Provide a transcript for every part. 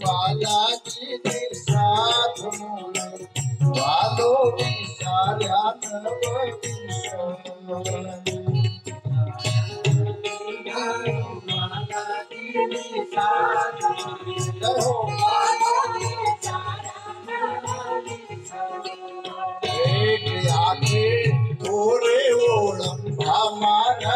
बालाजी साथ वालो विचार्या एक आखे थोरे ओळंबा मारा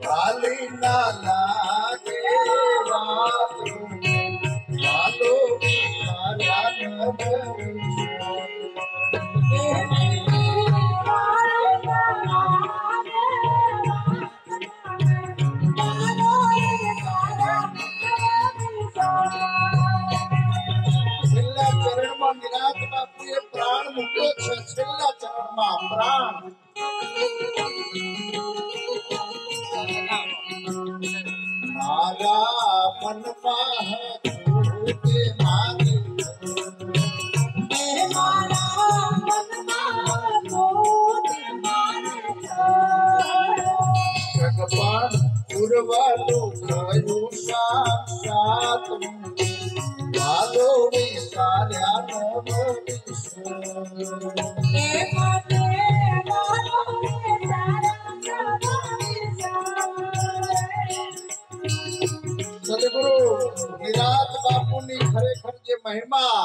वाली नाला के वालो विचार्या છેલ્લા ચરણમાં નિરાત બાપુએ પ્રાણ મૂક્યો છે. છેલ્લા ચરણમાં પ્રાણ મારા મનમાં હતું મારી જગપાન પુરવાનું થયું સાક્ષાત વાલો વિચાર્યા સદગુરુ નિરાત બાપુની ખરેખર જે મહિમા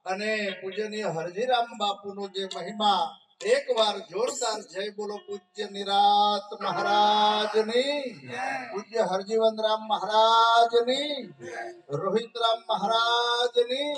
અને પૂજનીય હરજીરામ બાપુનો જે મહિમા એક વાર જોરદાર જય બોલો. પૂજ્ય નિરાત મહારાજની, પૂજ્ય હરજીવનરામ મહારાજની, રોહિતરામ મહારાજની.